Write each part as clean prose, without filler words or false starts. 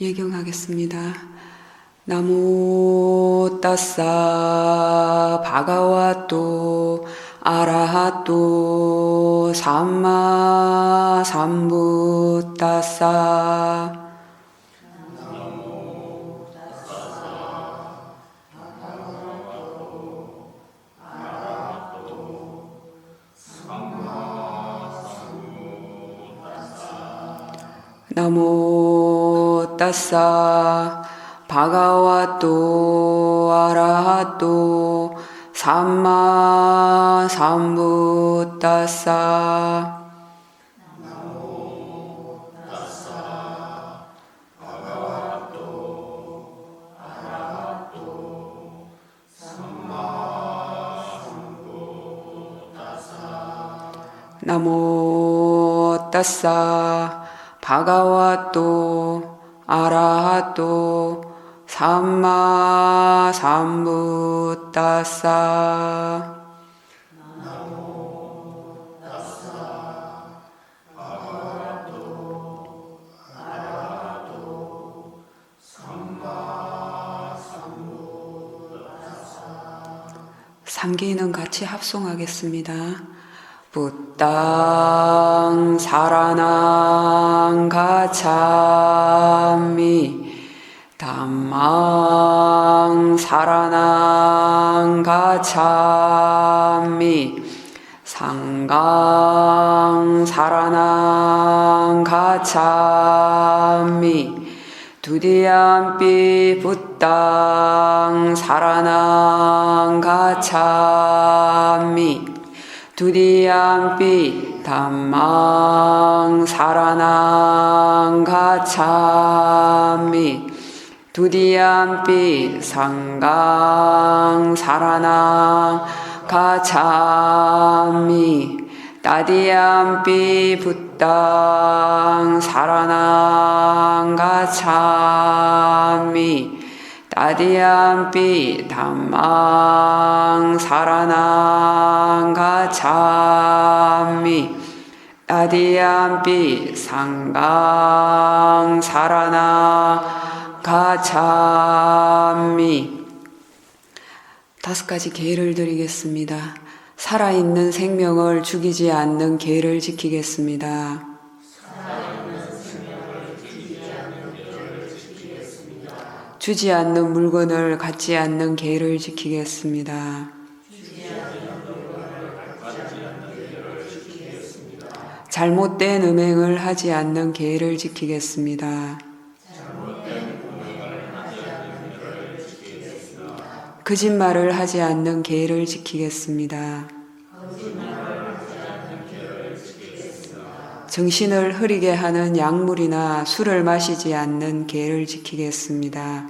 예경하겠습니다. 나모 따싸 바가와또 아라하또 삼마 삼부따싸. 나모 따싸 바가와또 아라하또 삼마 삼부따싸. 나모 따싸 바가와또 아라하또 삼마 삼부따싸. 삼기는 같이 합송하겠습니다. 부땅 사라낭 가참미 담망 사라낭 가참미 상강 사라낭 가참미 두디암피 부땅 사라낭 가참미 두디암피 담망 사라낭 가참미 두디암피 상강 사라낭 가참미 따디암피 부땅 사라낭 가참미 따디암피 담망 사라낭 가참미 따디암피 상강 사라낭 가참미. 5가지 계를 드리겠습니다. 살아있는 생명을 죽이지 않는 계를 지키겠습니다. 주지 않는 물건을 갖지 않는 계를 지키겠습니다. 잘못된 음행을 하지 않는 계를 지키겠습니다. 거짓말을 하지 않는 계를 지키겠습니다. 정신을 흐리게 하는 약물이나 술을 마시지 않는 계를 지키겠습니다.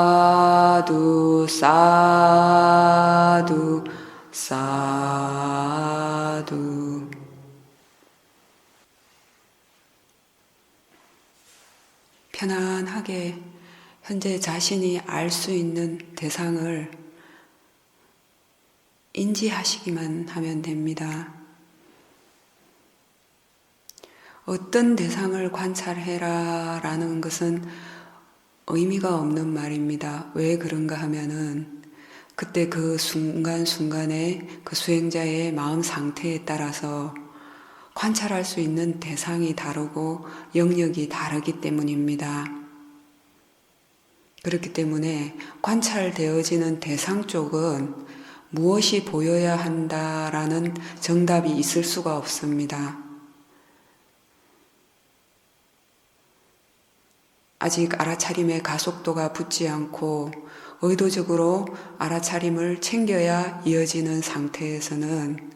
사두 사두 사두. 편안하게 현재 자신이 알 수 있는 대상을 인지하시기만 하면 됩니다. 어떤 대상을 관찰해라 라는 것은 의미가 없는 말입니다. 왜 그런가 하면은 그때 그 순간순간에 그 수행자의 마음 상태에 따라서 관찰할 수 있는 대상이 다르고 영역이 다르기 때문입니다. 그렇기 때문에 관찰되어지는 대상 쪽은 무엇이 보여야 한다라는 정답이 있을 수가 없습니다. 아직 알아차림의 가속도가 붙지 않고 의도적으로 알아차림을 챙겨야 이어지는 상태에서는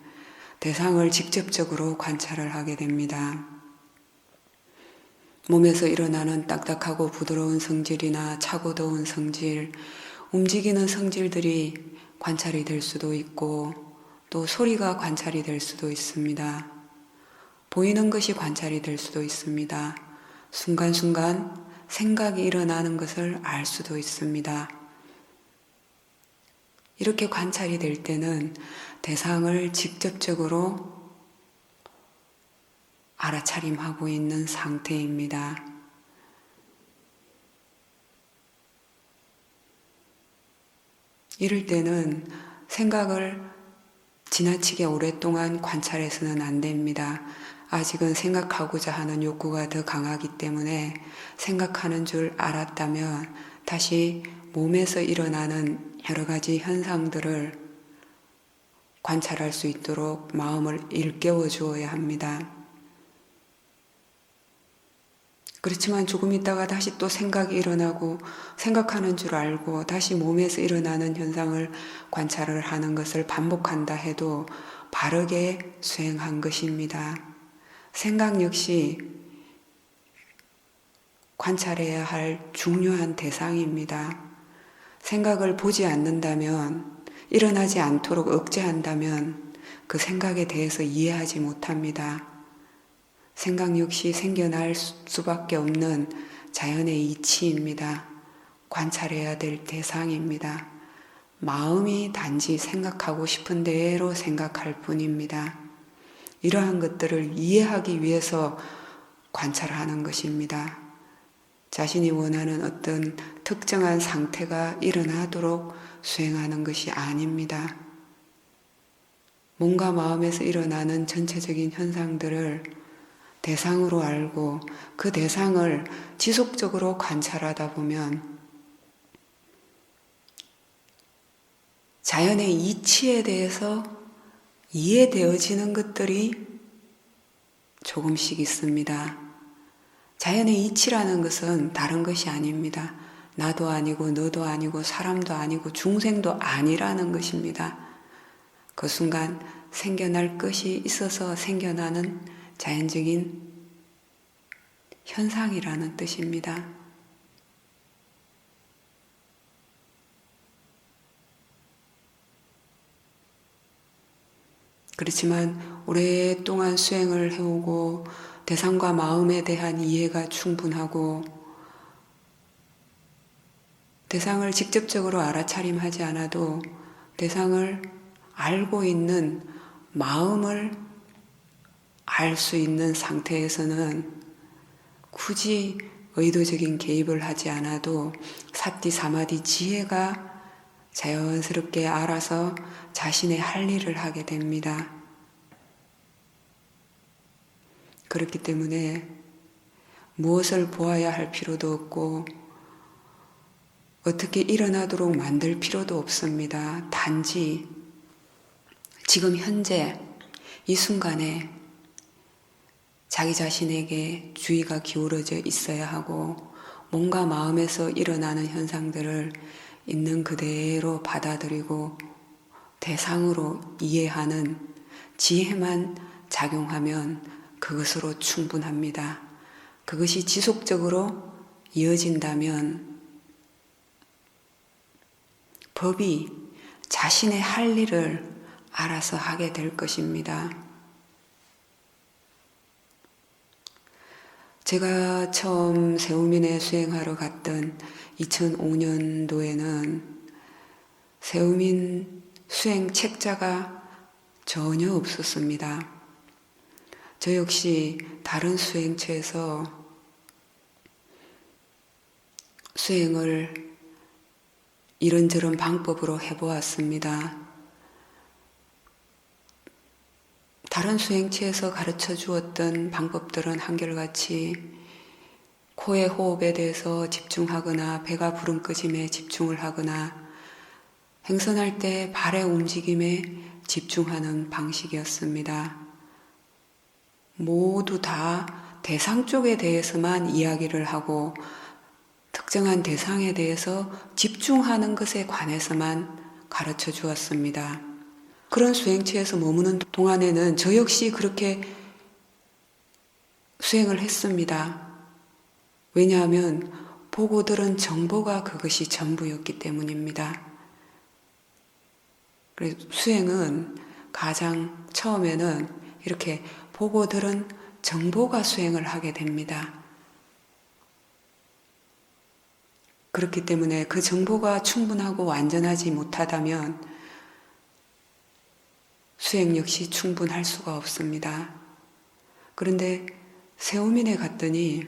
대상을 직접적으로 관찰을 하게 됩니다. 몸에서 일어나는 딱딱하고 부드러운 성질이나 차고 더운 성질, 움직이는 성질들이 관찰이 될 수도 있고 또 소리가 관찰이 될 수도 있습니다. 보이는 것이 관찰이 될 수도 있습니다. 순간순간 생각이 일어나는 것을 알 수도 있습니다. 이렇게 관찰이 될 때는 대상을 직접적으로 알아차림하고 있는 상태입니다. 이럴 때는 생각을 지나치게 오랫동안 관찰해서는 안 됩니다. 아직은 생각하고자 하는 욕구가 더 강하기 때문에 생각하는 줄 알았다면 다시 몸에서 일어나는 여러 가지 현상들을 관찰할 수 있도록 마음을 일깨워 주어야 합니다. 그렇지만 조금 있다가 다시 또 생각이 일어나고 생각하는 줄 알고 다시 몸에서 일어나는 현상을 관찰을 하는 것을 반복한다 해도 바르게 수행한 것입니다. 생각 역시 관찰해야 할 중요한 대상입니다. 생각을 보지 않는다면, 일어나지 않도록 억제한다면 그 생각에 대해서 이해하지 못합니다. 생각 역시 생겨날 수밖에 없는 자연의 이치입니다. 관찰해야 될 대상입니다. 마음이 단지 생각하고 싶은 대로 생각할 뿐입니다. 이러한 것들을 이해하기 위해서 관찰하는 것입니다. 자신이 원하는 어떤 특정한 상태가 일어나도록 수행하는 것이 아닙니다. 몸과 마음에서 일어나는 전체적인 현상들을 대상으로 알고 그 대상을 지속적으로 관찰하다 보면 자연의 이치에 대해서 이해되어지는 것들이 조금씩 있습니다. 자연의 이치라는 것은 다른 것이 아닙니다. 나도 아니고 너도 아니고 사람도 아니고 중생도 아니라는 것입니다. 그 순간 생겨날 것이 있어서 생겨나는 자연적인 현상이라는 뜻입니다. 그렇지만 오랫동안 수행을 해오고 대상과 마음에 대한 이해가 충분하고 대상을 직접적으로 알아차림하지 않아도 대상을 알고 있는 마음을 알 수 있는 상태에서는 굳이 의도적인 개입을 하지 않아도 사티 사마디 지혜가 자연스럽게 알아서 자신의 할 일을 하게 됩니다. 그렇기 때문에 무엇을 보아야 할 필요도 없고 어떻게 일어나도록 만들 필요도 없습니다. 단지 지금 현재 이 순간에 자기 자신에게 주의가 기울어져 있어야 하고 몸과 마음에서 일어나는 현상들을 있는 그대로 받아들이고 대상으로 이해하는 지혜만 작용하면 그것으로 충분합니다. 그것이 지속적으로 이어진다면 법이 자신의 할 일을 알아서 하게 될 것입니다. 제가 처음 세우민에 수행하러 갔던 2005년도에는 세우민 수행 책자가 전혀 없었습니다. 저 역시 다른 수행처에서 수행을 이런저런 방법으로 해보았습니다. 다른 수행처에서 가르쳐 주었던 방법들은 한결같이 코의 호흡에 대해서 집중하거나 배가 부름끄짐에 집중을 하거나 행선할 때 발의 움직임에 집중하는 방식이었습니다. 모두 다 대상 쪽에 대해서만 이야기를 하고 특정한 대상에 대해서 집중하는 것에 관해서만 가르쳐 주었습니다. 그런 수행처에서 머무는 동안에는 저 역시 그렇게 수행을 했습니다. 왜냐하면 보고 들은 정보가 그것이 전부였기 때문입니다. 그래서 수행은 가장 처음에는 이렇게 보고 들은 정보가 수행을 하게 됩니다. 그렇기 때문에 그 정보가 충분하고 완전하지 못하다면 수행 역시 충분할 수가 없습니다. 그런데 세우민에 갔더니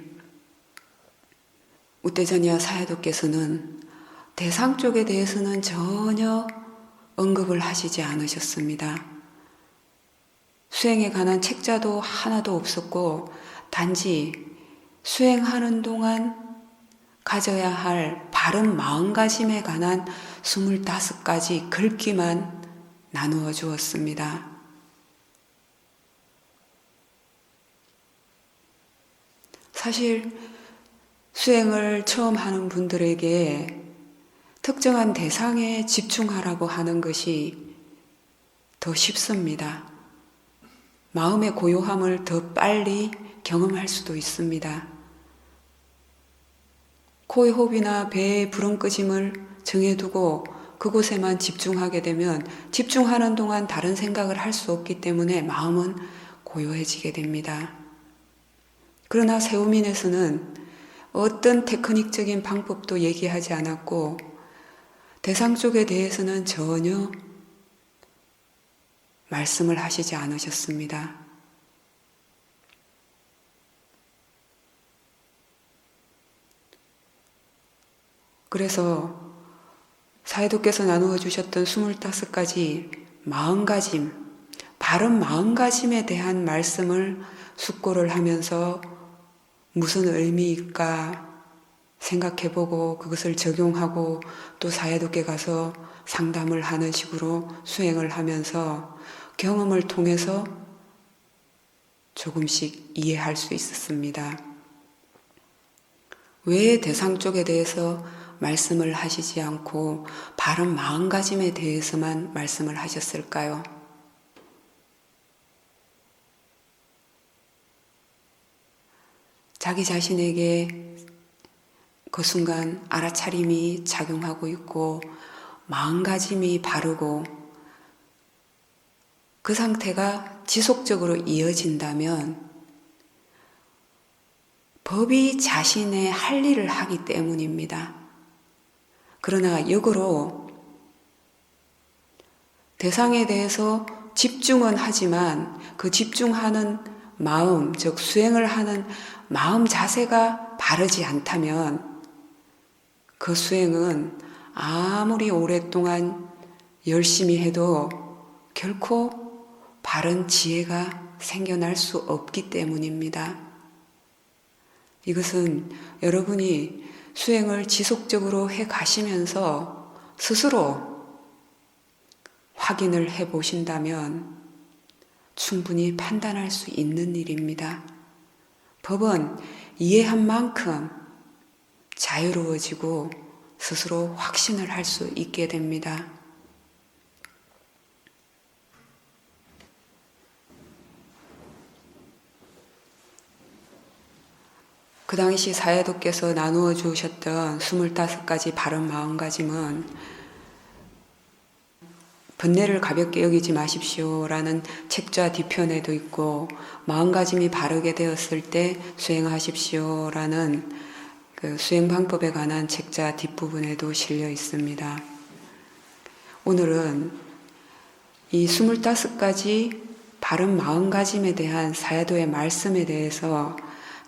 우떼자니아 사야도께서는 대상 쪽에 대해서는 전혀 언급을 하시지 않으셨습니다. 수행에 관한 책자도 하나도 없었고 단지 수행하는 동안 가져야 할 바른 마음가짐에 관한 25가지 글귀만 나누어 주었습니다. 사실 수행을 처음 하는 분들에게 특정한 대상에 집중하라고 하는 것이 더 쉽습니다. 마음의 고요함을 더 빨리 경험할 수도 있습니다. 코의 호흡이나 배의 부름끄짐을 정해두고 그곳에만 집중하게 되면 집중하는 동안 다른 생각을 할 수 없기 때문에 마음은 고요해지게 됩니다. 그러나 세우민에서는 어떤 테크닉적인 방법도 얘기하지 않았고 대상 쪽에 대해서는 전혀 말씀을 하시지 않으셨습니다. 그래서 사회도께서 나누어 주셨던 25가지 마음가짐, 바른 마음가짐에 대한 말씀을 숙고를 하면서 무슨 의미일까 생각해보고 그것을 적용하고 또 사회도께 가서 상담을 하는 식으로 수행을 하면서 경험을 통해서 조금씩 이해할 수 있었습니다. 왜 대상 쪽에 대해서 말씀을 하시지 않고 바른 마음가짐에 대해서만 말씀을 하셨을까요? 자기 자신에게 그 순간 알아차림이 작용하고 있고 마음가짐이 바르고 그 상태가 지속적으로 이어진다면 법이 자신의 할 일을 하기 때문입니다. 그러나 역으로 대상에 대해서 집중은 하지만 그 집중하는 마음, 즉 수행을 하는 마음 자세가 바르지 않다면 그 수행은 아무리 오랫동안 열심히 해도 결코 바른 지혜가 생겨날 수 없기 때문입니다. 이것은 여러분이 수행을 지속적으로 해 가시면서 스스로 확인을 해 보신다면 충분히 판단할 수 있는 일입니다. 법은 이해한 만큼 자유로워지고 스스로 확신을 할 수 있게 됩니다. 그 당시 사회도께서 나누어 주셨던 25가지 바른 마음가짐은 번뇌를 가볍게 여기지 마십시오라는 책자 뒤편에도 있고 마음가짐이 바르게 되었을 때 수행하십시오라는 그 수행 방법에 관한 책자 뒷부분에도 실려 있습니다. 오늘은 이 25가지 바른 마음가짐에 대한 사야도의 말씀에 대해서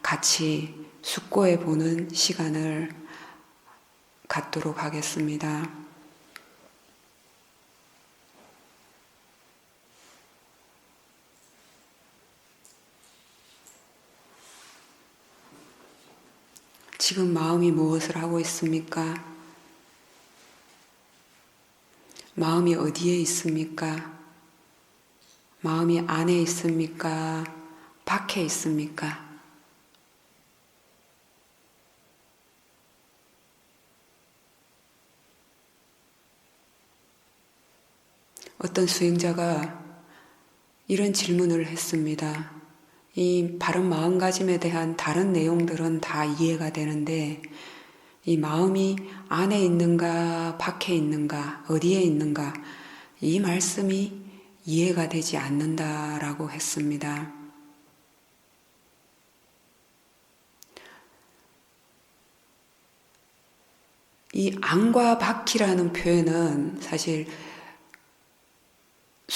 같이 숙고해 보는 시간을 갖도록 하겠습니다. 지금 마음이 무엇을 하고 있습니까? 마음이 어디에 있습니까? 마음이 안에 있습니까? 밖에 있습니까? 어떤 수행자가 이런 질문을 했습니다. 이 바른 마음가짐에 대한 다른 내용들은 다 이해가 되는데 이 마음이 안에 있는가 밖에 있는가 어디에 있는가 이 말씀이 이해가 되지 않는다라고 했습니다. 이 안과 밖이라는 표현은 사실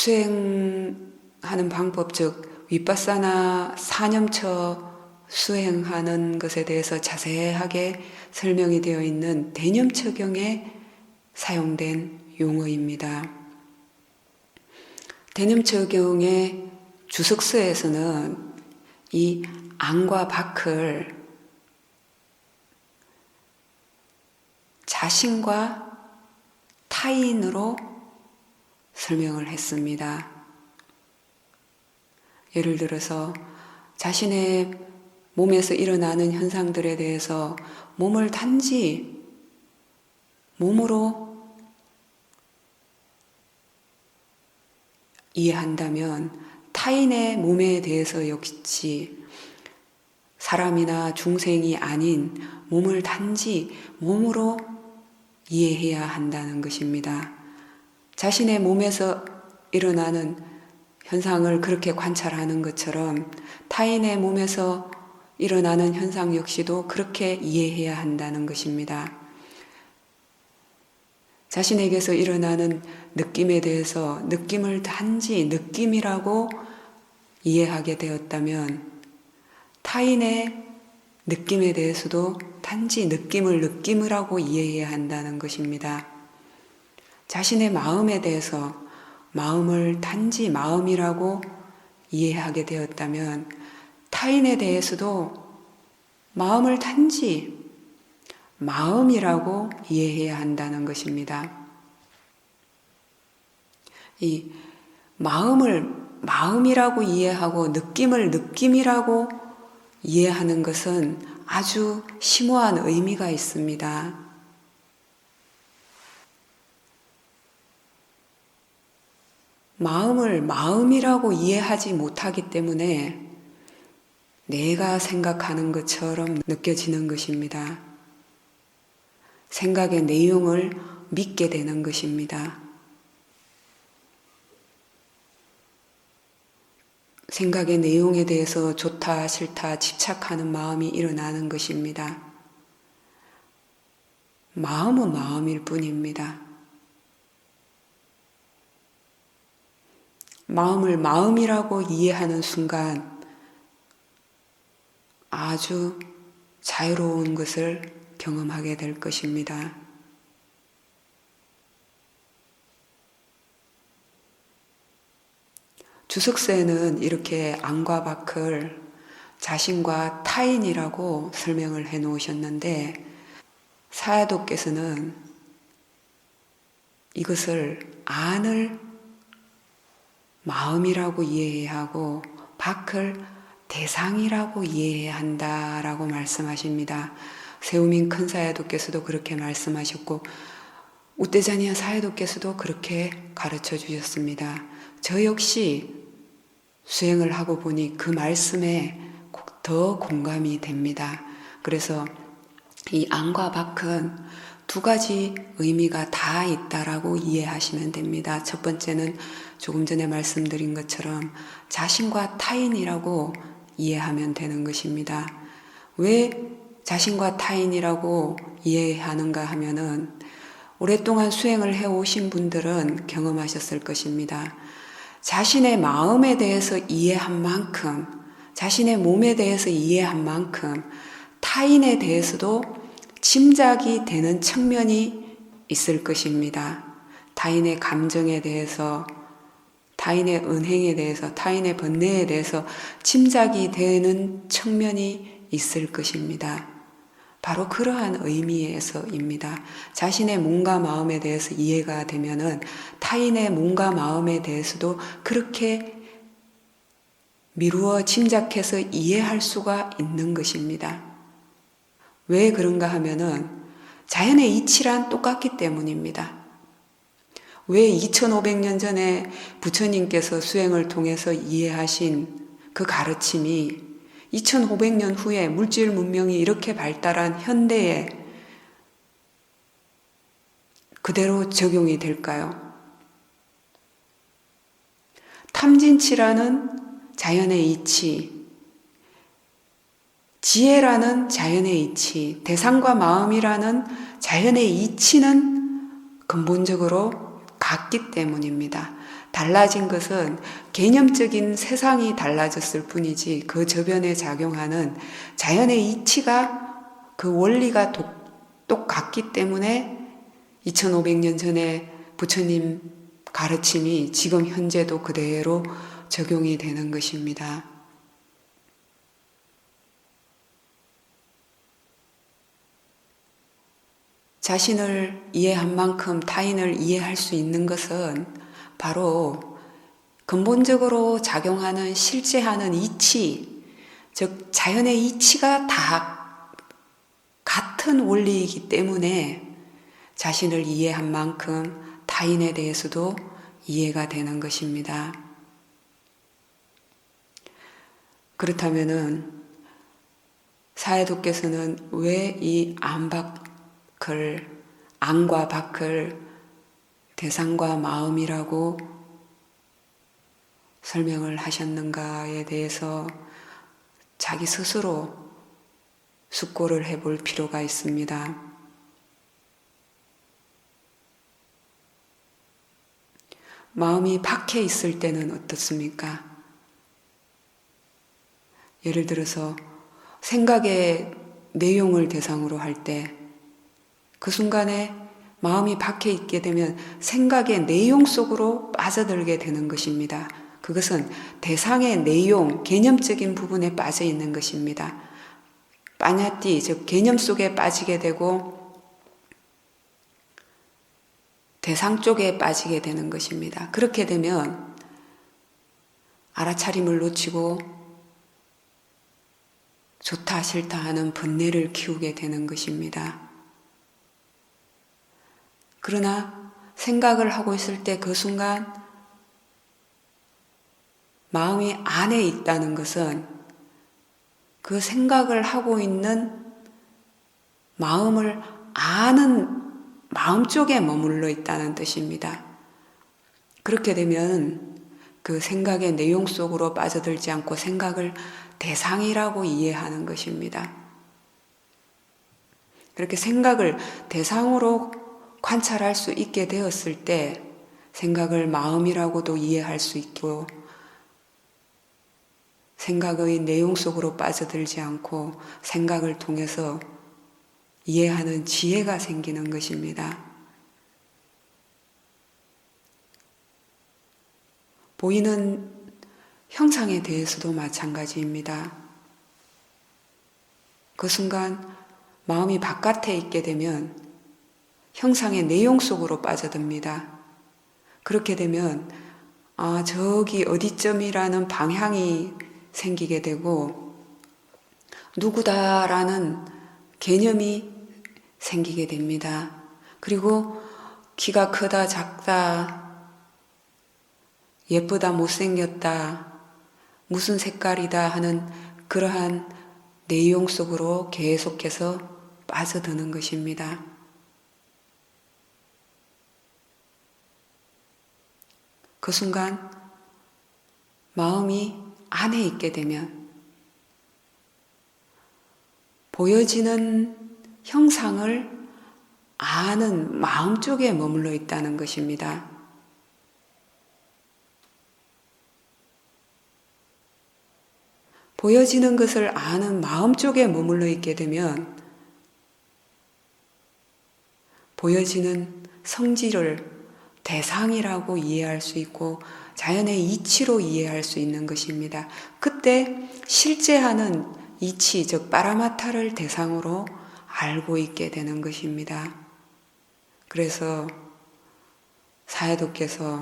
수행하는 방법, 즉 위파사나 사념처 수행하는 것에 대해서 자세하게 설명이 되어 있는 대념처경에 사용된 용어입니다. 대념처경의 주석서에서는 이 안과 밖을 자신과 타인으로 설명을 했습니다. 예를 들어서 자신의 몸에서 일어나는 현상들에 대해서 몸을 단지 몸으로 이해한다면 타인의 몸에 대해서 역시 사람이나 중생이 아닌 몸을 단지 몸으로 이해해야 한다는 것입니다. 자신의 몸에서 일어나는 현상을 그렇게 관찰하는 것처럼 타인의 몸에서 일어나는 현상 역시도 그렇게 이해해야 한다는 것입니다. 자신에게서 일어나는 느낌에 대해서 느낌을 단지 느낌이라고 이해하게 되었다면 타인의 느낌에 대해서도 단지 느낌을 느낌이라고 이해해야 한다는 것입니다. 자신의 마음에 대해서 마음을 단지 마음이라고 이해하게 되었다면 타인에 대해서도 마음을 단지 마음이라고 이해해야 한다는 것입니다. 이 마음을 마음이라고 이해하고 느낌을 느낌이라고 이해하는 것은 아주 심오한 의미가 있습니다. 마음을 마음이라고 이해하지 못하기 때문에 내가 생각하는 것처럼 느껴지는 것입니다. 생각의 내용을 믿게 되는 것입니다. 생각의 내용에 대해서 좋다 싫다 집착하는 마음이 일어나는 것입니다. 마음은 마음일 뿐입니다. 마음을 마음이라고 이해하는 순간 아주 자유로운 것을 경험하게 될 것입니다. 주석서에는 이렇게 안과 밖을 자신과 타인이라고 설명을 해 놓으셨는데 사야도께서는 이것을 안을 마음이라고 이해해야 하고 밖을 대상이라고 이해해야 한다라고 말씀하십니다. 세우민 큰 사야도께서도 그렇게 말씀하셨고 우떼자니아 사야도께서도 그렇게 가르쳐 주셨습니다. 저 역시 수행을 하고 보니 그 말씀에 더 공감이 됩니다. 그래서 이 안과 밖은 두 가지 의미가 다 있다라고 이해하시면 됩니다. 첫 번째는 조금 전에 말씀드린 것처럼 자신과 타인이라고 이해하면 되는 것입니다. 왜 자신과 타인이라고 이해하는가 하면은 오랫동안 수행을 해오신 분들은 경험하셨을 것입니다. 자신의 마음에 대해서 이해한 만큼, 자신의 몸에 대해서 이해한 만큼 타인에 대해서도 짐작이 되는 측면이 있을 것입니다. 타인의 감정에 대해서, 타인의 은행에 대해서, 타인의 번뇌에 대해서 짐작이 되는 측면이 있을 것입니다. 바로 그러한 의미에서입니다. 자신의 몸과 마음에 대해서 이해가 되면은 타인의 몸과 마음에 대해서도 그렇게 미루어 짐작해서 이해할 수가 있는 것입니다. 왜 그런가 하면은 자연의 이치란 똑같기 때문입니다. 왜 2500년 전에 부처님께서 수행을 통해서 이해하신 그 가르침이 2500년 후에 물질 문명이 이렇게 발달한 현대에 그대로 적용이 될까요? 탐진치라는 자연의 이치, 지혜라는 자연의 이치, 대상과 마음이라는 자연의 이치는 근본적으로 같기 때문입니다. 달라진 것은 개념적인 세상이 달라졌을 뿐이지 그 저변에 작용하는 자연의 이치가 그 원리가 똑같기 때문에 2500년 전에 부처님 가르침이 지금 현재도 그대로 적용이 되는 것입니다. 자신을 이해한 만큼 타인을 이해할 수 있는 것은 바로 근본적으로 작용하는 실제하는 이치, 즉 자연의 이치가 다 같은 원리이기 때문에 자신을 이해한 만큼 타인에 대해서도 이해가 되는 것입니다. 그렇다면은 사해도께서는 왜 이 안과 밖을 대상과 마음이라고 설명을 하셨는가에 대해서 자기 스스로 숙고를 해볼 필요가 있습니다. 마음이 밖에 있을 때는 어떻습니까? 예를 들어서 생각의 내용을 대상으로 할 때 그 순간에 마음이 밖에 있게 되면 생각의 내용 속으로 빠져들게 되는 것입니다. 그것은 대상의 내용, 개념적인 부분에 빠져 있는 것입니다. 빠냐띠, 즉 개념 속에 빠지게 되고 대상 쪽에 빠지게 되는 것입니다. 그렇게 되면 알아차림을 놓치고 좋다 싫다 하는 번뇌를 키우게 되는 것입니다. 그러나 생각을 하고 있을 때 그 순간 마음이 안에 있다는 것은 그 생각을 하고 있는 마음을 아는 마음 쪽에 머물러 있다는 뜻입니다. 그렇게 되면 그 생각의 내용 속으로 빠져들지 않고 생각을 대상이라고 이해하는 것입니다. 그렇게 생각을 대상으로 관찰할 수 있게 되었을 때 생각을 마음이라고도 이해할 수 있고 생각의 내용 속으로 빠져들지 않고 생각을 통해서 이해하는 지혜가 생기는 것입니다. 보이는 형상에 대해서도 마찬가지입니다. 그 순간 마음이 바깥에 있게 되면 형상의 내용 속으로 빠져듭니다. 그렇게 되면 저기 어디쯤이라는 방향이 생기게 되고 누구다라는 개념이 생기게 됩니다. 그리고 키가 크다 작다 예쁘다 못생겼다 무슨 색깔이다 하는 그러한 내용 속으로 계속해서 빠져드는 것입니다. 그 순간 마음이 안에 있게 되면 보여지는 형상을 아는 마음 쪽에 머물러 있다는 것입니다. 보여지는 것을 아는 마음 쪽에 머물러 있게 되면 보여지는 성질을 대상이라고 이해할 수 있고 자연의 이치로 이해할 수 있는 것입니다. 그때 실제하는 이치, 즉 파라마타를 대상으로 알고 있게 되는 것입니다. 그래서 사해도께서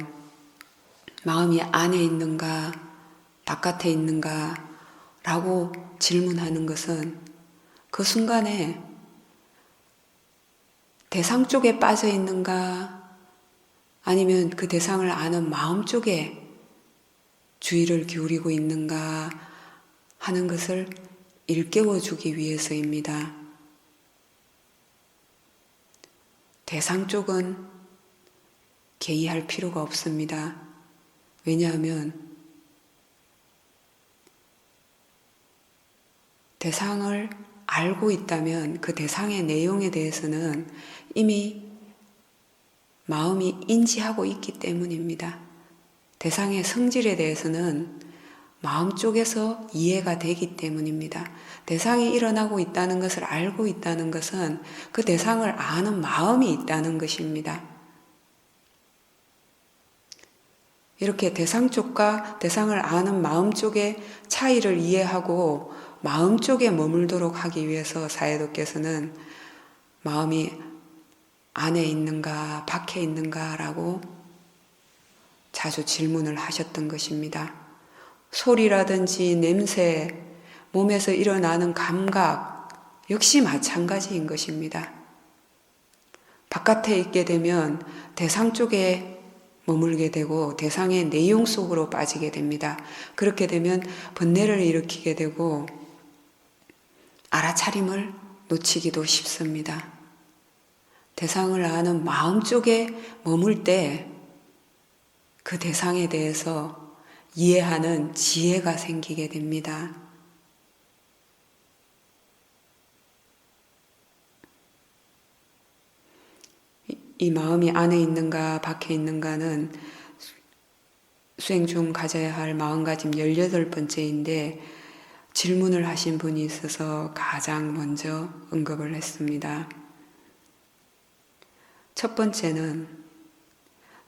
마음이 안에 있는가 바깥에 있는가 라고 질문하는 것은 그 순간에 대상 쪽에 빠져 있는가 아니면 그 대상을 아는 마음 쪽에 주의를 기울이고 있는가 하는 것을 일깨워 주기 위해서입니다. 대상 쪽은 개의할 필요가 없습니다. 왜냐하면 대상을 알고 있다면 그 대상의 내용에 대해서는 이미 마음이 인지하고 있기 때문입니다. 대상의 성질에 대해서는 마음 쪽에서 이해가 되기 때문입니다. 대상이 일어나고 있다는 것을 알고 있다는 것은 그 대상을 아는 마음이 있다는 것입니다. 이렇게 대상 쪽과 대상을 아는 마음 쪽의 차이를 이해하고 마음 쪽에 머물도록 하기 위해서 사해도께서는 마음이 안에 있는가 밖에 있는가라고 자주 질문을 하셨던 것입니다. 소리라든지 냄새, 몸에서 일어나는 감각 역시 마찬가지인 것입니다. 바깥에 있게 되면 대상 쪽에 머물게 되고 대상의 내용 속으로 빠지게 됩니다. 그렇게 되면 번뇌를 일으키게 되고 알아차림을 놓치기도 쉽습니다. 대상을 아는 마음 쪽에 머물 때 그 대상에 대해서 이해하는 지혜가 생기게 됩니다. 이 마음이 안에 있는가 밖에 있는가는 수행 중 가져야 할 마음가짐 18번째인데 질문을 하신 분이 있어서 가장 먼저 언급을 했습니다. 첫 번째는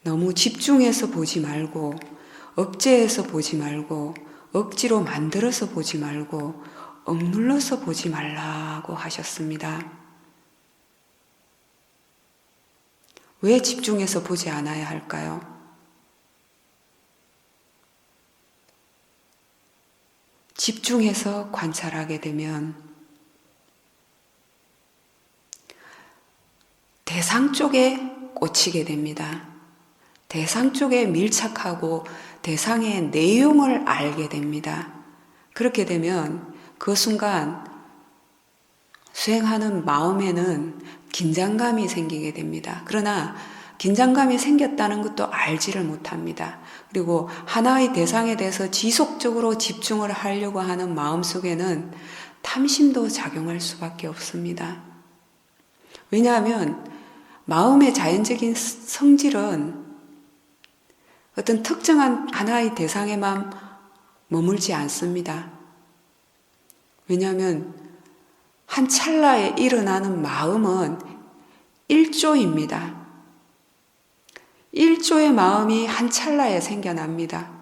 너무 집중해서 보지 말고 억제해서 보지 말고 억지로 만들어서 보지 말고 억눌러서 보지 말라고 하셨습니다. 왜 집중해서 보지 않아야 할까요? 집중해서 관찰하게 되면 대상 쪽에 꽂히게 됩니다. 대상 쪽에 밀착하고 대상의 내용을 알게 됩니다. 그렇게 되면 그 순간 수행하는 마음에는 긴장감이 생기게 됩니다. 그러나 긴장감이 생겼다는 것도 알지를 못합니다. 그리고 하나의 대상에 대해서 지속적으로 집중을 하려고 하는 마음 속에는 탐심도 작용할 수밖에 없습니다. 왜냐하면 마음의 자연적인 성질은 어떤 특정한 하나의 대상에만 머물지 않습니다. 왜냐하면 한 찰나에 일어나는 마음은 1조입니다. 1조의 마음이 한 찰나에 생겨납니다.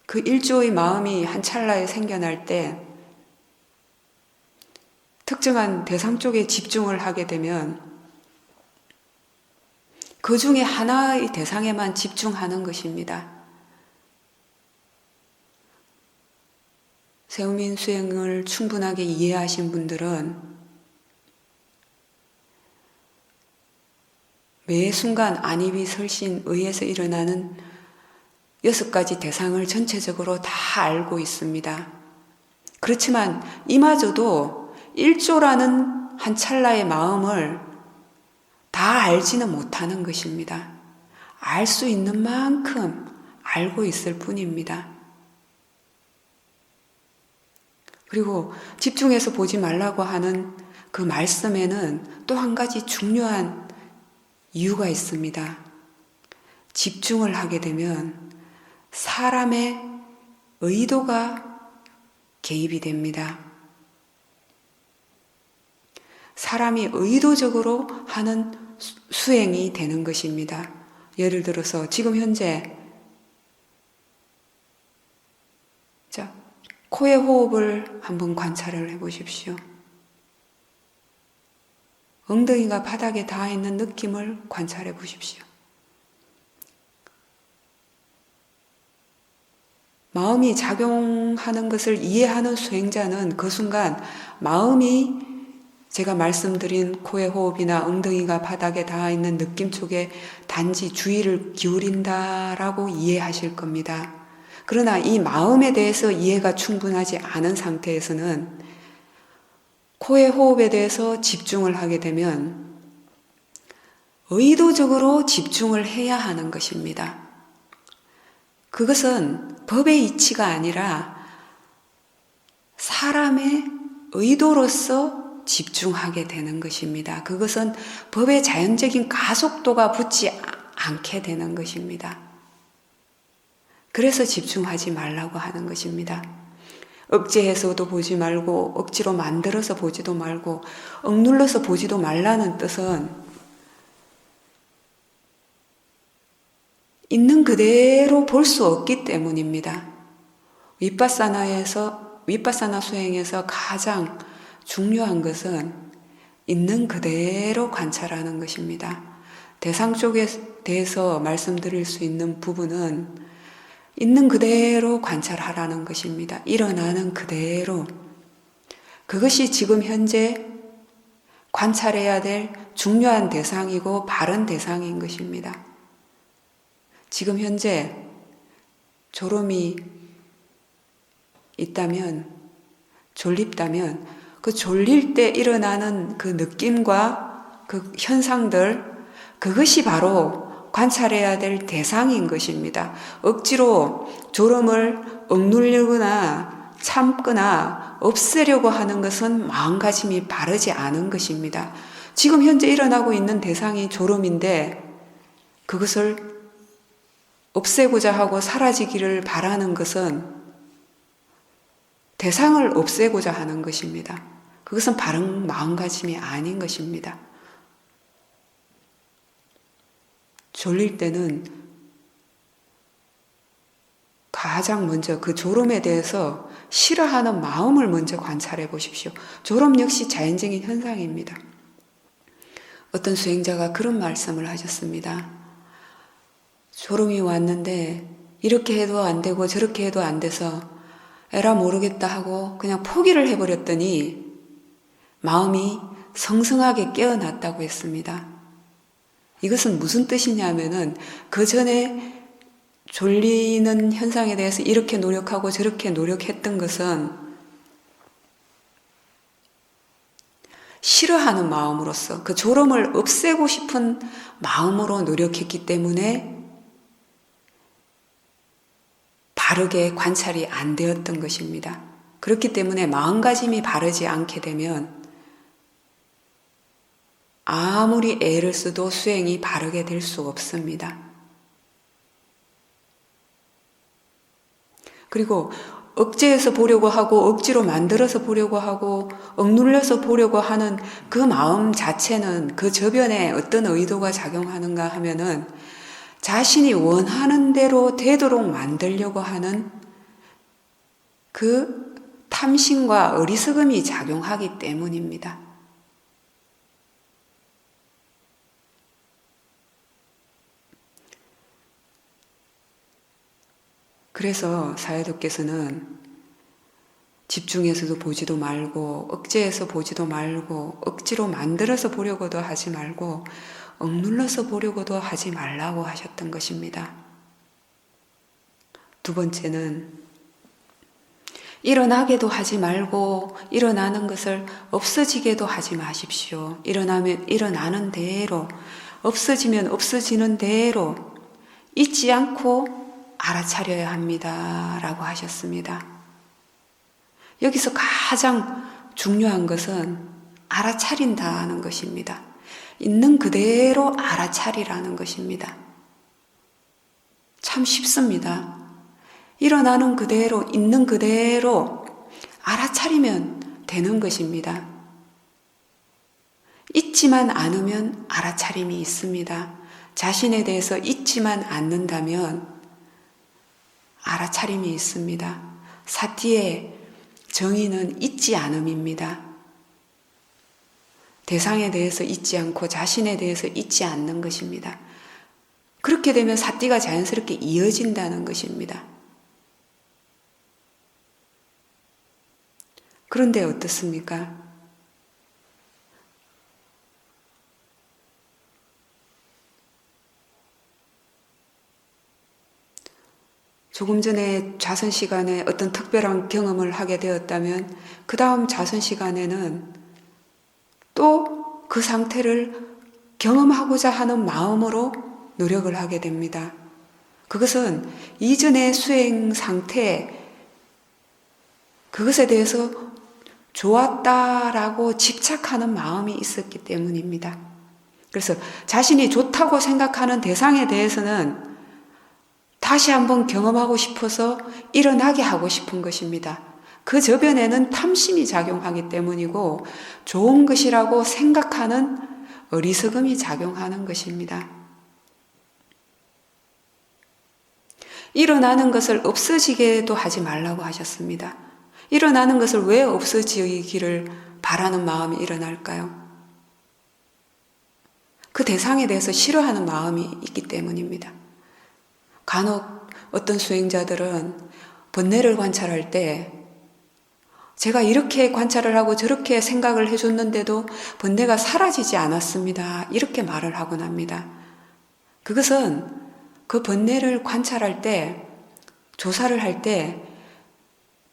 그 1조의 마음이 한 찰나에 생겨날 때 특정한 대상 쪽에 집중을 하게 되면 그 중에 하나의 대상에만 집중하는 것입니다. 세우민 수행을 충분하게 이해하신 분들은 매 순간 안입이 설신 의에서 일어나는 6가지 대상을 전체적으로 다 알고 있습니다. 그렇지만 이마저도 1조라는 한 찰나의 마음을 다 알지는 못하는 것입니다. 알 수 있는 만큼 알고 있을 뿐입니다. 그리고 집중해서 보지 말라고 하는 그 말씀에는 또 한 가지 중요한 이유가 있습니다. 집중을 하게 되면 사람의 의도가 개입이 됩니다. 사람이 의도적으로 하는 수행이 되는 것입니다. 예를 들어서 지금 현재 코의 호흡을 한번 관찰을 해보십시오. 엉덩이가 바닥에 닿아 있는 느낌을 관찰해 보십시오. 마음이 작용하는 것을 이해하는 수행자는 그 순간 마음이 제가 말씀드린 코의 호흡이나 엉덩이가 바닥에 닿아 있는 느낌 쪽에 단지 주의를 기울인다라고 이해하실 겁니다. 그러나 이 마음에 대해서 이해가 충분하지 않은 상태에서는 코의 호흡에 대해서 집중을 하게 되면 의도적으로 집중을 해야 하는 것입니다. 그것은 법의 이치가 아니라 사람의 의도로서 집중하게 되는 것입니다. 그것은 법의 자연적인 가속도가 붙지 않게 되는 것입니다. 그래서 집중하지 말라고 하는 것입니다. 억제해서도 보지 말고 억지로 만들어서 보지도 말고 억눌러서 보지도 말라는 뜻은 있는 그대로 볼 수 없기 때문입니다. 위파사나 수행에서 가장 중요한 것은 있는 그대로 관찰하는 것입니다. 대상 쪽에 대해서 말씀드릴 수 있는 부분은 있는 그대로 관찰하라는 것입니다. 일어나는 그대로. 그것이 지금 현재 관찰해야 될 중요한 대상이고 바른 대상인 것입니다. 지금 현재 졸음이 있다면, 졸립다면 그 졸릴 때 일어나는 그 느낌과 그 현상들, 그것이 바로 관찰해야 될 대상인 것입니다. 억지로 졸음을 억누르거나 참거나 없애려고 하는 것은 마음가짐이 바르지 않은 것입니다. 지금 현재 일어나고 있는 대상이 졸음인데 그것을 없애고자 하고 사라지기를 바라는 것은 대상을 없애고자 하는 것입니다. 그것은 바른 마음가짐이 아닌 것입니다. 졸릴 때는 가장 먼저 그 졸음에 대해서 싫어하는 마음을 먼저 관찰해 보십시오. 졸음 역시 자연적인 현상입니다. 어떤 수행자가 그런 말씀을 하셨습니다. 졸음이 왔는데 이렇게 해도 안 되고 저렇게 해도 안 돼서 에라 모르겠다 하고 그냥 포기를 해버렸더니 마음이 성성하게 깨어났다고 했습니다. 이것은 무슨 뜻이냐면은 그 전에 졸리는 현상에 대해서 이렇게 노력하고 저렇게 노력했던 것은 싫어하는 마음으로서 그 졸음을 없애고 싶은 마음으로 노력했기 때문에 바르게 관찰이 안 되었던 것입니다. 그렇기 때문에 마음가짐이 바르지 않게 되면 아무리 애를 써도 수행이 바르게 될 수 없습니다. 그리고 억제해서 보려고 하고 억지로 만들어서 보려고 하고 억눌려서 보려고 하는 그 마음 자체는 그 저변에 어떤 의도가 작용하는가 하면은 자신이 원하는 대로 되도록 만들려고 하는 그 탐심과 어리석음이 작용하기 때문입니다. 그래서 사회도께서는 집중해서도 보지도 말고 억제해서 보지도 말고 억지로 만들어서 보려고도 하지 말고 억눌러서 보려고도 하지 말라고 하셨던 것입니다. 두 번째는 일어나게도 하지 말고 일어나는 것을 없어지게도 하지 마십시오. 일어나면 일어나는 대로, 없어지면 없어지는 대로 잊지 않고 알아차려야 합니다. 라고 하셨습니다. 여기서 가장 중요한 것은 알아차린다는 것입니다. 있는 그대로 알아차리라는 것입니다. 참 쉽습니다. 일어나는 그대로, 있는 그대로 알아차리면 되는 것입니다. 잊지만 않으면 알아차림이 있습니다. 자신에 대해서 잊지만 않는다면 알아차림이 있습니다. 사티의 정의는 잊지 않음입니다. 대상에 대해서 잊지 않고 자신에 대해서 잊지 않는 것입니다. 그렇게 되면 사티가 자연스럽게 이어진다는 것입니다. 그런데 어떻습니까? 조금 전에 자선 시간에 어떤 특별한 경험을 하게 되었다면 그 다음 자선 시간에는 또 그 상태를 경험하고자 하는 마음으로 노력을 하게 됩니다. 그것은 이전의 수행 상태, 그것에 대해서 좋았다라고 집착하는 마음이 있었기 때문입니다. 그래서 자신이 좋다고 생각하는 대상에 대해서는 다시 한번 경험하고 싶어서 일어나게 하고 싶은 것입니다. 그 저변에는 탐심이 작용하기 때문이고 좋은 것이라고 생각하는 어리석음이 작용하는 것입니다. 일어나는 것을 없어지게도 하지 말라고 하셨습니다. 일어나는 것을 왜 없어지기를 바라는 마음이 일어날까요? 그 대상에 대해서 싫어하는 마음이 있기 때문입니다. 간혹 어떤 수행자들은 번뇌를 관찰할 때 제가 이렇게 관찰을 하고 저렇게 생각을 해줬는데도 번뇌가 사라지지 않았습니다. 이렇게 말을 하곤 합니다. 그것은 그 번뇌를 관찰할 때, 조사를 할 때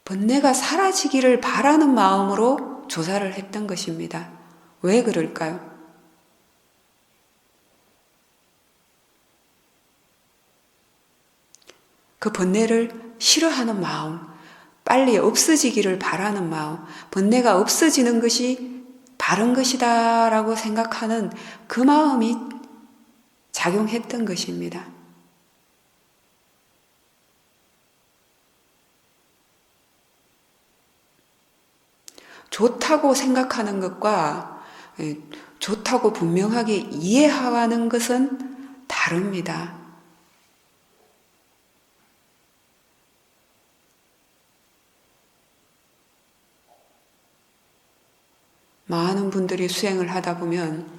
번뇌가 사라지기를 바라는 마음으로 조사를 했던 것입니다. 왜 그럴까요? 그 번뇌를 싫어하는 마음, 빨리 없어지기를 바라는 마음, 번뇌가 없어지는 것이 바른 것이다 라고 생각하는 그 마음이 작용했던 것입니다. 좋다고 생각하는 것과 좋다고 분명하게 이해하는 것은 다릅니다. 많은 분들이 수행을 하다 보면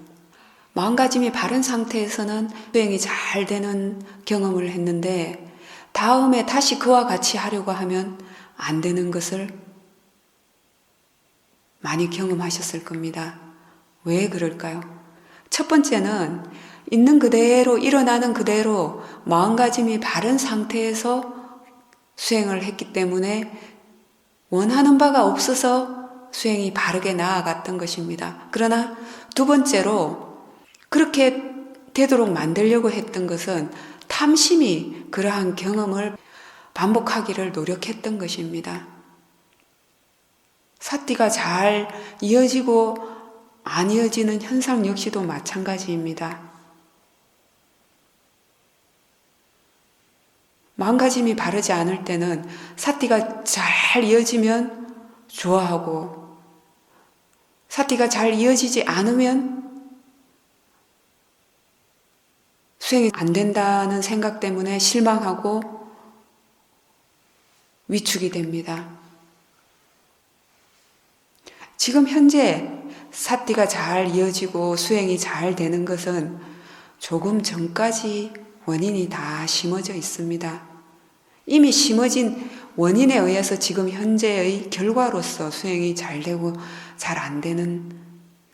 마음가짐이 바른 상태에서는 수행이 잘 되는 경험을 했는데 다음에 다시 그와 같이 하려고 하면 안 되는 것을 많이 경험하셨을 겁니다. 왜 그럴까요? 첫 번째는 있는 그대로 일어나는 그대로 마음가짐이 바른 상태에서 수행을 했기 때문에 원하는 바가 없어서 수행이 바르게 나아갔던 것입니다. 그러나 두 번째로 그렇게 되도록 만들려고 했던 것은 탐심이 그러한 경험을 반복하기를 노력했던 것입니다. 사티가 잘 이어지고 안 이어지는 현상 역시도 마찬가지입니다. 마음가짐이 바르지 않을 때는 사티가 잘 이어지면 좋아하고 사티가 잘 이어지지 않으면 수행이 안 된다는 생각 때문에 실망하고 위축이 됩니다. 지금 현재 사티가 잘 이어지고 수행이 잘 되는 것은 조금 전까지 원인이 다 심어져 있습니다. 이미 심어진 원인에 의해서 지금 현재의 결과로서 수행이 잘 되고 잘 안 되는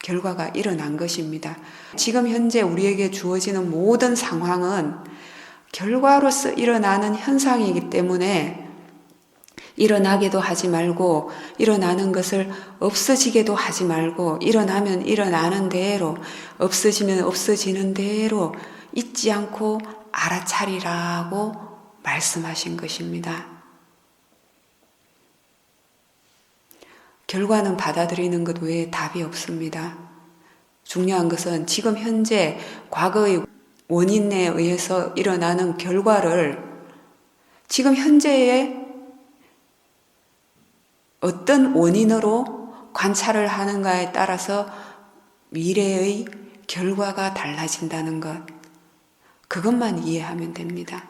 결과가 일어난 것입니다. 지금 현재 우리에게 주어지는 모든 상황은 결과로서 일어나는 현상이기 때문에 일어나게도 하지 말고 일어나는 것을 없어지게도 하지 말고 일어나면 일어나는 대로 없어지면 없어지는 대로 잊지 않고 알아차리라고 말씀하신 것입니다. 결과는 받아들이는 것 외에 답이 없습니다. 중요한 것은 지금 현재 과거의 원인에 의해서 일어나는 결과를 지금 현재의 어떤 원인으로 관찰을 하는가에 따라서 미래의 결과가 달라진다는 것, 그것만 이해하면 됩니다.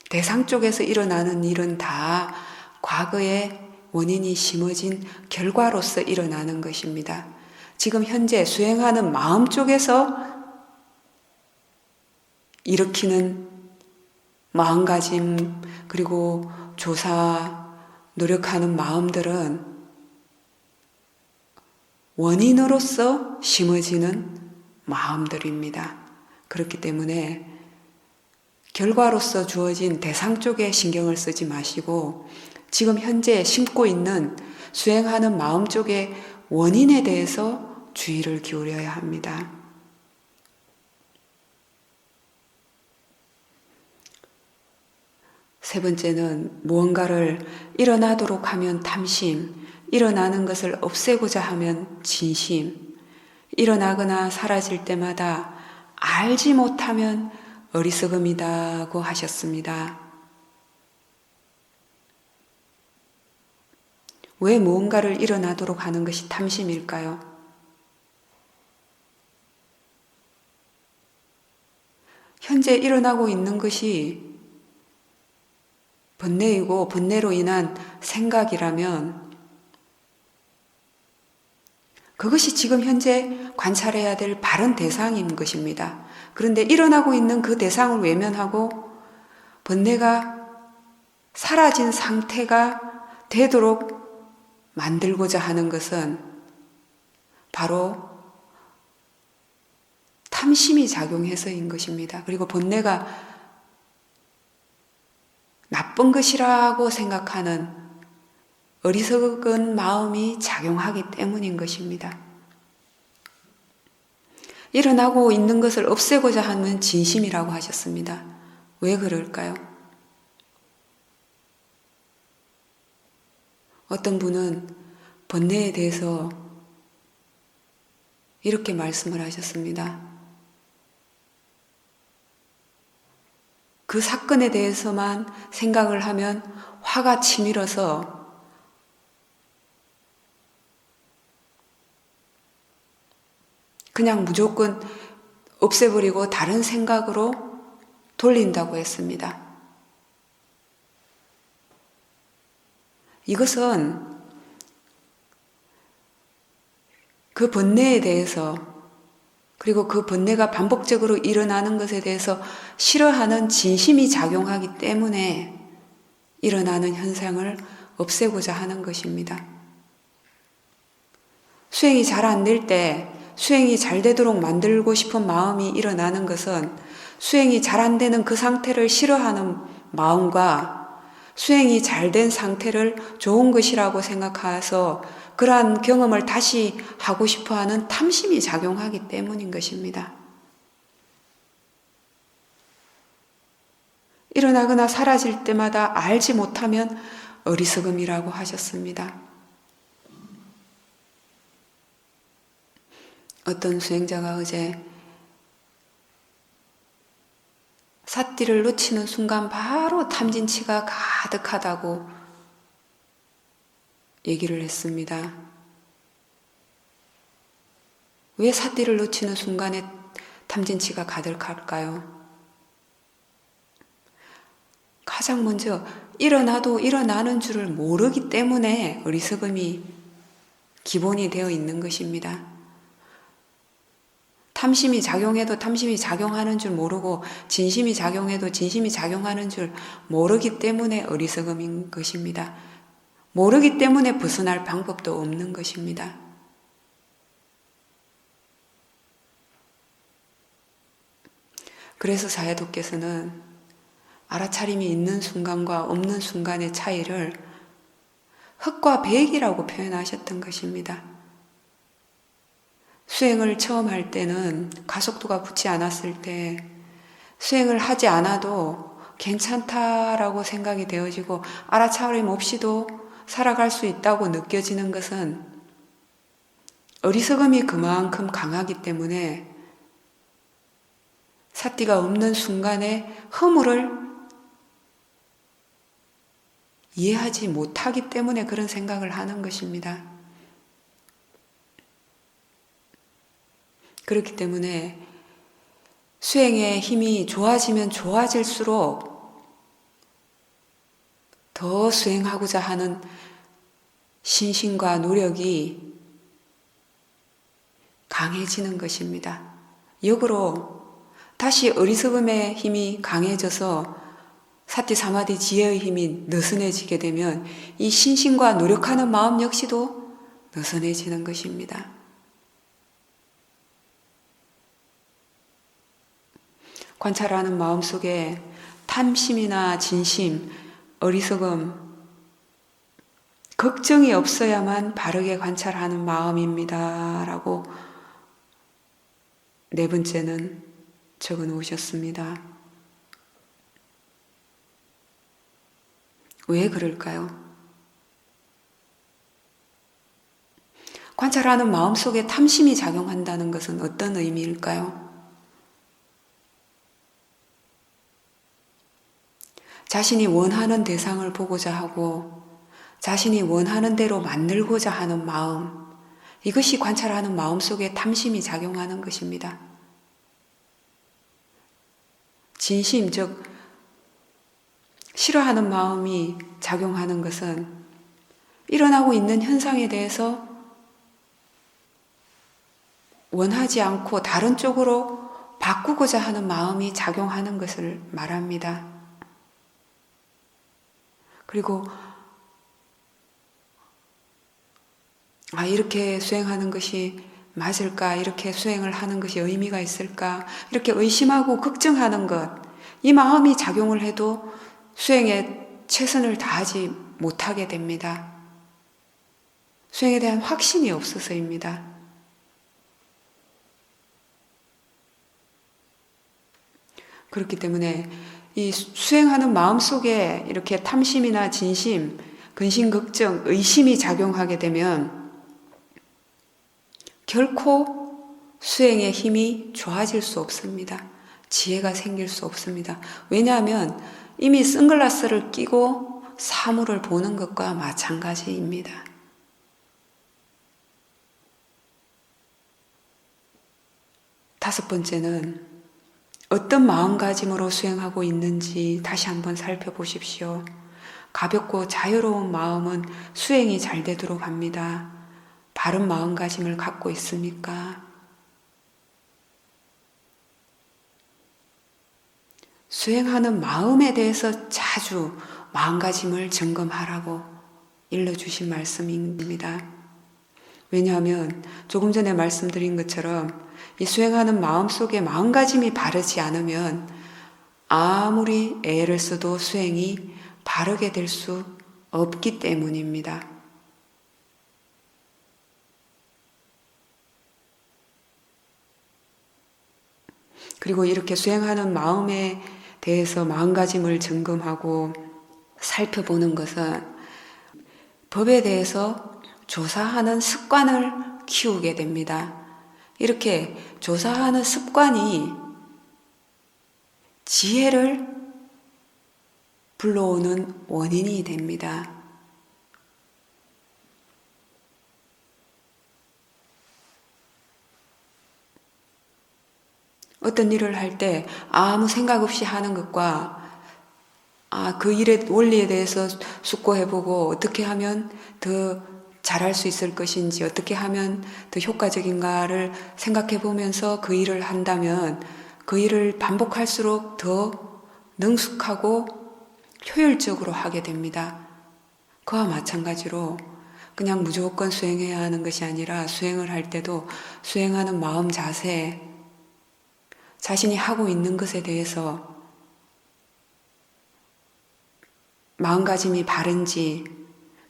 대상 쪽에서 일어나는 일은 다 과거의 원인이 심어진 결과로서 일어나는 것입니다. 지금 현재 수행하는 마음 쪽에서 일으키는 마음가짐 그리고 조사, 노력하는 마음들은 원인으로서 심어지는 마음들입니다. 그렇기 때문에 결과로서 주어진 대상 쪽에 신경을 쓰지 마시고 지금 현재 심고 있는 수행하는 마음 쪽의 원인에 대해서 주의를 기울여야 합니다. 세 번째는 무언가를 일어나도록 하면 탐심, 일어나는 것을 없애고자 하면 진심, 일어나거나 사라질 때마다 알지 못하면 어리석음이다고 하셨습니다. 왜 무언가를 일어나도록 하는 것이 탐심일까요? 현재 일어나고 있는 것이 번뇌이고 번뇌로 인한 생각이라면 그것이 지금 현재 관찰해야 될 바른 대상인 것입니다. 그런데 일어나고 있는 그 대상을 외면하고 번뇌가 사라진 상태가 되도록 만들고자 하는 것은 바로 탐심이 작용해서인 것입니다. 그리고 번뇌가 나쁜 것이라고 생각하는 어리석은 마음이 작용하기 때문인 것입니다. 일어나고 있는 것을 없애고자 하는 진심이라고 하셨습니다. 왜 그럴까요? 어떤 분은 번뇌에 대해서 이렇게 말씀을 하셨습니다. 그 사건에 대해서만 생각을 하면 화가 치밀어서 그냥 무조건 없애버리고 다른 생각으로 돌린다고 했습니다. 이것은 그 번뇌에 대해서 그리고 그 번뇌가 반복적으로 일어나는 것에 대해서 싫어하는 진심이 작용하기 때문에 일어나는 현상을 없애고자 하는 것입니다. 수행이 잘 안 될 때 수행이 잘 되도록 만들고 싶은 마음이 일어나는 것은 수행이 잘 안 되는 그 상태를 싫어하는 마음과 수행이 잘 된 상태를 좋은 것이라고 생각해서 그러한 경험을 다시 하고 싶어하는 탐심이 작용하기 때문인 것입니다. 일어나거나 사라질 때마다 알지 못하면 어리석음이라고 하셨습니다. 어떤 수행자가 어제 삿띠를 놓치는 순간 바로 탐진치가 가득하다고 얘기를 했습니다. 왜 삿띠를 놓치는 순간에 탐진치가 가득할까요? 가장 먼저 일어나도 일어나는 줄을 모르기 때문에 어리석음이 기본이 되어 있는 것입니다. 탐심이 작용해도 탐심이 작용하는 줄 모르고 진심이 작용해도 진심이 작용하는 줄 모르기 때문에 어리석음인 것입니다. 모르기 때문에 벗어날 방법도 없는 것입니다. 그래서 사해도께서는 알아차림이 있는 순간과 없는 순간의 차이를 흑과 백이라고 표현하셨던 것입니다. 수행을 처음 할 때는 가속도가 붙지 않았을 때 수행을 하지 않아도 괜찮다라고 생각이 되어지고 알아차림 없이도 살아갈 수 있다고 느껴지는 것은 어리석음이 그만큼 강하기 때문에 삿띠가 없는 순간에 허물을 이해하지 못하기 때문에 그런 생각을 하는 것입니다. 그렇기 때문에 수행의 힘이 좋아지면 좋아질수록 더 수행하고자 하는 신심과 노력이 강해지는 것입니다. 역으로 다시 어리석음의 힘이 강해져서 사티 사마디 지혜의 힘이 느슨해지게 되면 이 신심과 노력하는 마음 역시도 느슨해지는 것입니다. 관찰하는 마음 속에 탐심이나 진심, 어리석음, 걱정이 없어야만 바르게 관찰하는 마음입니다. 라고 네 번째는 적어 놓으셨습니다. 왜 그럴까요? 관찰하는 마음속에 탐심이 작용한다는 것은 어떤 의미일까요? 자신이 원하는 대상을 보고자 하고 자신이 원하는 대로 만들고자 하는 마음, 이것이 관찰하는 마음속에 탐심이 작용하는 것입니다. 진심, 즉 싫어하는 마음이 작용하는 것은 일어나고 있는 현상에 대해서 원하지 않고 다른 쪽으로 바꾸고자 하는 마음이 작용하는 것을 말합니다. 그리고 이렇게 수행하는 것이 맞을까? 이렇게 수행을 하는 것이 의미가 있을까? 이렇게 의심하고 걱정하는 것, 이 마음이 작용을 해도 수행에 최선을 다하지 못하게 됩니다. 수행에 대한 확신이 없어서입니다. 그렇기 때문에 이 수행하는 마음속에 이렇게 탐심이나 진심, 근심, 걱정, 의심이 작용하게 되면 결코 수행의 힘이 좋아질 수 없습니다. 지혜가 생길 수 없습니다. 왜냐하면 이미 선글라스를 끼고 사물을 보는 것과 마찬가지입니다. 다섯 번째는 어떤 마음가짐으로 수행하고 있는지 다시 한번 살펴보십시오. 가볍고 자유로운 마음은 수행이 잘 되도록 합니다. 바른 마음가짐을 갖고 있습니까? 수행하는 마음에 대해서 자주 마음가짐을 점검하라고 일러주신 말씀입니다. 왜냐하면 조금 전에 말씀드린 것처럼 이 수행하는 마음속에 마음가짐이 바르지 않으면 아무리 애를 써도 수행이 바르게 될 수 없기 때문입니다. 그리고 이렇게 수행하는 마음에 대해서 마음가짐을 점검하고 살펴보는 것은 법에 대해서 조사하는 습관을 키우게 됩니다. 이렇게 조사하는 습관이 지혜를 불러오는 원인이 됩니다. 어떤 일을 할 때 아무 생각 없이 하는 것과 그 일의 원리에 대해서 숙고해보고 어떻게 하면 더 잘할 수 있을 것인지 어떻게 하면 더 효과적인가를 생각해보면서 그 일을 한다면 그 일을 반복할수록 더 능숙하고 효율적으로 하게 됩니다. 그와 마찬가지로 그냥 무조건 수행해야 하는 것이 아니라 수행을 할 때도 수행하는 마음 자세, 자신이 하고 있는 것에 대해서 마음가짐이 바른지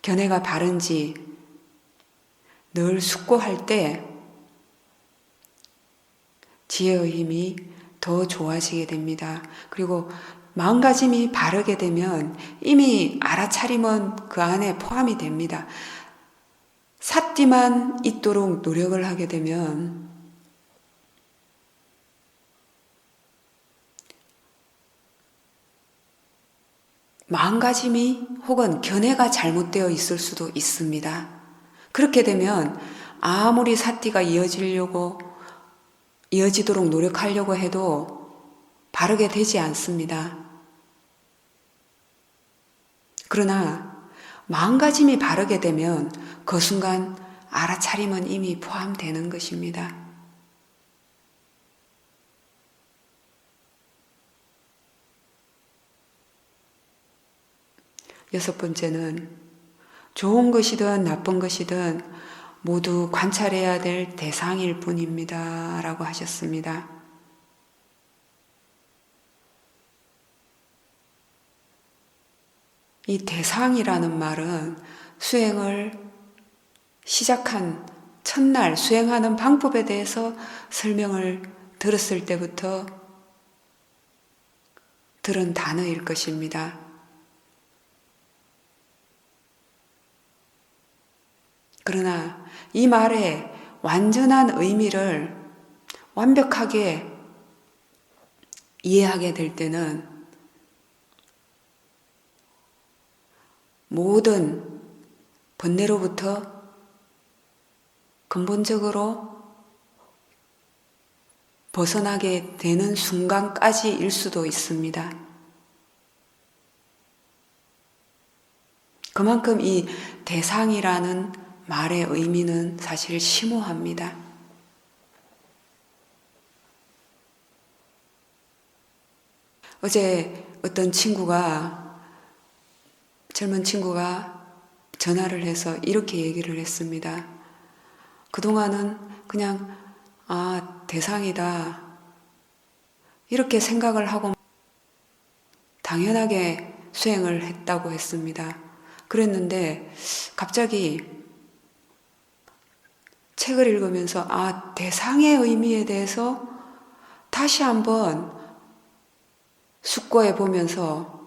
견해가 바른지 늘 숙고할 때 지혜의 힘이 더 좋아지게 됩니다. 그리고 마음가짐이 바르게 되면 이미 알아차림은 그 안에 포함이 됩니다. 삿띠만 있도록 노력을 하게 되면 마음가짐이 혹은 견해가 잘못되어 있을 수도 있습니다. 그렇게 되면 아무리 삿띠가 이어지도록 노력하려고 해도 바르게 되지 않습니다. 그러나 마음가짐이 바르게 되면 그 순간 알아차림은 이미 포함되는 것입니다. 여섯 번째는 좋은 것이든 나쁜 것이든 모두 관찰해야 될 대상일 뿐입니다. 라고 하셨습니다. 이 대상이라는 말은 수행을 시작한 첫날 수행하는 방법에 대해서 설명을 들었을 때부터 들은 단어일 것입니다. 그러나 이 말의 완전한 의미를 완벽하게 이해하게 될 때는 모든 번뇌로부터 근본적으로 벗어나게 되는 순간까지일 수도 있습니다. 그만큼 이 대상이라는 말의 의미는 사실 심오합니다. 어제 어떤 젊은 친구가 전화를 해서 이렇게 얘기를 했습니다. 그동안은 그냥 대상이다 이렇게 생각을 하고 당연하게 수행을 했다고 했습니다. 그랬는데 갑자기 책을 읽으면서 대상의 의미에 대해서 다시 한번 숙고해 보면서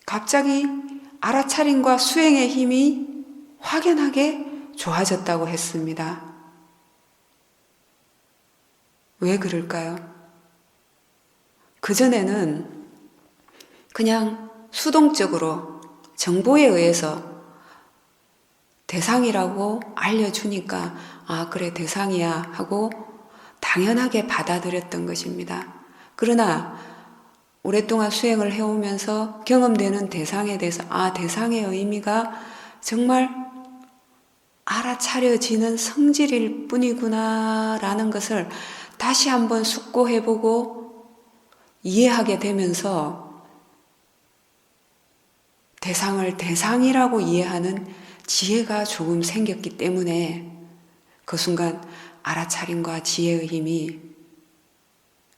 갑자기 알아차림과 수행의 힘이 확연하게 좋아졌다고 했습니다. 왜 그럴까요? 그전에는 그냥 수동적으로 정보에 의해서 대상이라고 알려주니까 그래 대상이야 하고 당연하게 받아들였던 것입니다. 그러나 오랫동안 수행을 해오면서 경험되는 대상에 대해서 대상의 의미가 정말 알아차려지는 성질일 뿐이구나 라는 것을 다시 한번 숙고해보고 이해하게 되면서 대상을 대상이라고 이해하는 지혜가 조금 생겼기 때문에 그 순간 알아차림과 지혜의 힘이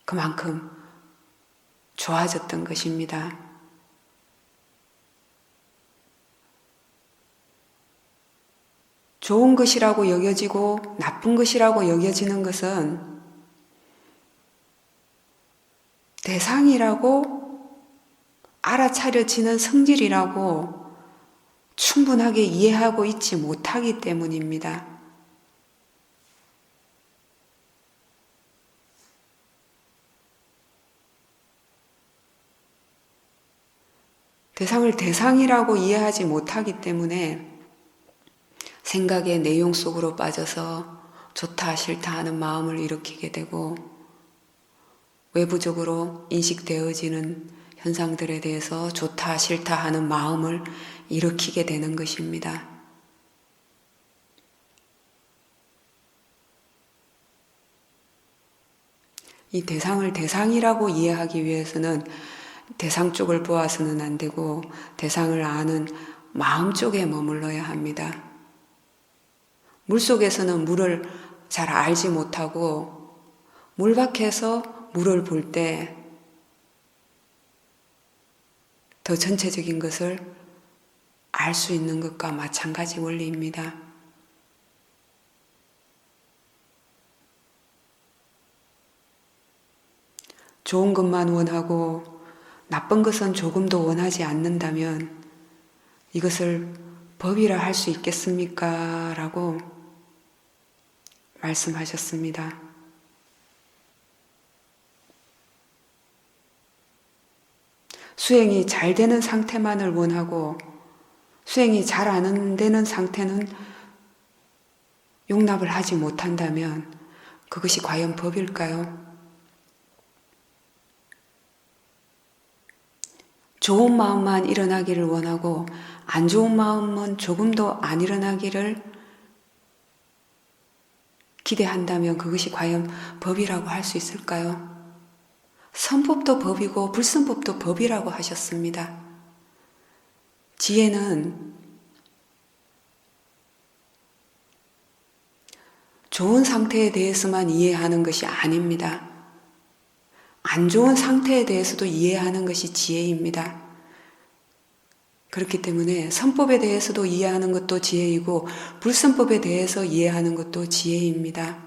그만큼 좋아졌던 것입니다. 좋은 것이라고 여겨지고 나쁜 것이라고 여겨지는 것은 대상이라고 알아차려지는 성질이라고 충분하게 이해하고 있지 못하기 때문입니다. 대상을 대상이라고 이해하지 못하기 때문에 생각의 내용 속으로 빠져서 좋다 싫다 하는 마음을 일으키게 되고 외부적으로 인식되어지는 현상들에 대해서 좋다 싫다 하는 마음을 일으키게 되는 것입니다. 이 대상을 대상이라고 이해하기 위해서는 대상 쪽을 보아서는 안 되고 대상을 아는 마음 쪽에 머물러야 합니다. 물속에서는 물을 잘 알지 못하고 물 밖에서 물을 볼 때 더 전체적인 것을 알 수 있는 것과 마찬가지 원리입니다. 좋은 것만 원하고 나쁜 것은 조금도 원하지 않는다면 이것을 법이라 할 수 있겠습니까? 라고 말씀하셨습니다. 수행이 잘 되는 상태만을 원하고 수행이 잘 안 되는 상태는 용납을 하지 못한다면 그것이 과연 법일까요? 좋은 마음만 일어나기를 원하고 안 좋은 마음은 조금도 안 일어나기를 기대한다면 그것이 과연 법이라고 할 수 있을까요? 선법도 법이고 불선법도 법이라고 하셨습니다. 지혜는 좋은 상태에 대해서만 이해하는 것이 아닙니다. 안 좋은 상태에 대해서도 이해하는 것이 지혜입니다. 그렇기 때문에 선법에 대해서도 이해하는 것도 지혜이고 불선법에 대해서 이해하는 것도 지혜입니다.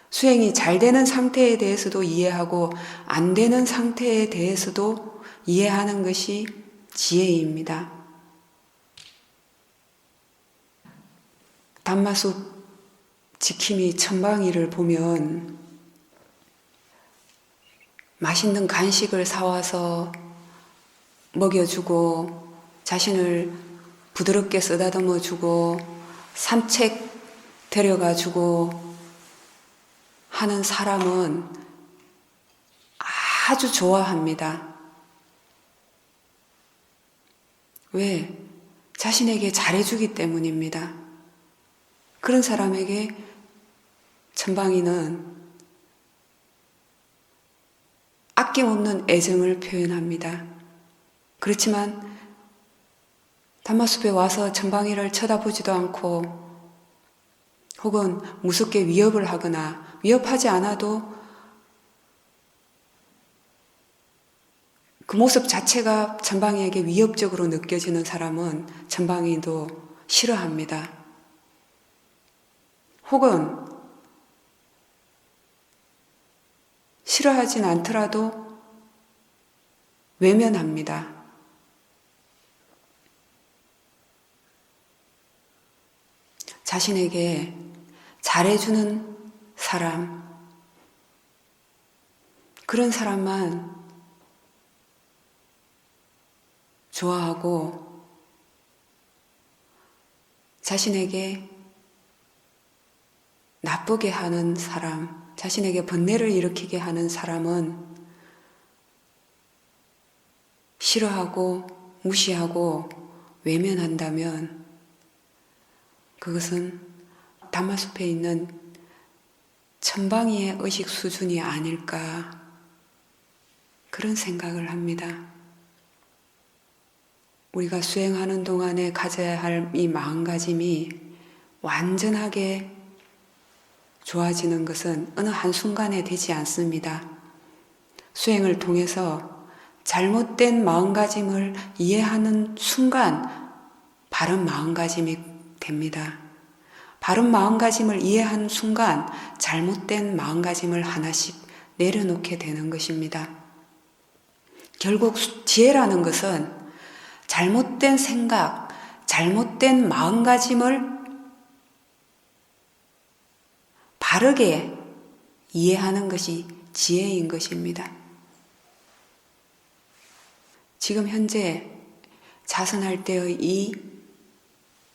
수행이 잘 되는 상태에 대해서도 이해하고 안 되는 상태에 대해서도 이해하는 것이 지혜입니다. 단마숲 지킴이 천방이를 보면 맛있는 간식을 사와서 먹여주고 자신을 부드럽게 쓰다듬어주고 산책 데려가주고 하는 사람은 아주 좋아합니다. 왜? 자신에게 잘해주기 때문입니다. 그런 사람에게 천방이는 아낌없는 애정을 표현합니다. 그렇지만 단마숲에 와서 천방이를 쳐다보지도 않고 혹은 무섭게 위협을 하거나 위협하지 않아도 그 모습 자체가 천방이에게 위협적으로 느껴지는 사람은 천방이도 싫어합니다. 혹은 싫어하진 않더라도 외면합니다. 자신에게 잘해주는 사람, 그런 사람만 좋아하고 자신에게 나쁘게 하는 사람, 자신에게 번뇌를 일으키게 하는 사람은 싫어하고 무시하고 외면한다면 그것은 단마숲에 있는 천방이의 의식 수준이 아닐까 그런 생각을 합니다. 우리가 수행하는 동안에 가져야 할 이 마음가짐이 완전하게 좋아지는 것은 어느 한순간에 되지 않습니다. 수행을 통해서 잘못된 마음가짐을 이해하는 순간 바른 마음가짐이 됩니다. 바른 마음가짐을 이해하는 순간 잘못된 마음가짐을 하나씩 내려놓게 되는 것입니다. 결국 지혜라는 것은 잘못된 생각, 잘못된 마음가짐을 바르게 이해하는 것이 지혜인 것입니다. 지금 현재 자선할 때의 이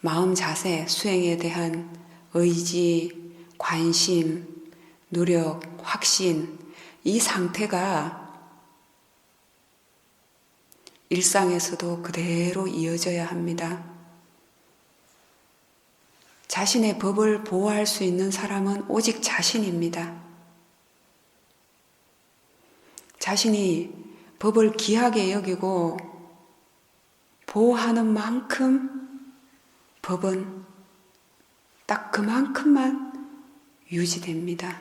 마음 자세, 수행에 대한 의지, 관심, 노력, 확신, 이 상태가 일상에서도 그대로 이어져야 합니다. 자신의 법을 보호할 수 있는 사람은 오직 자신입니다. 자신이 법을 귀하게 여기고 보호하는 만큼 법은 딱 그만큼만 유지됩니다.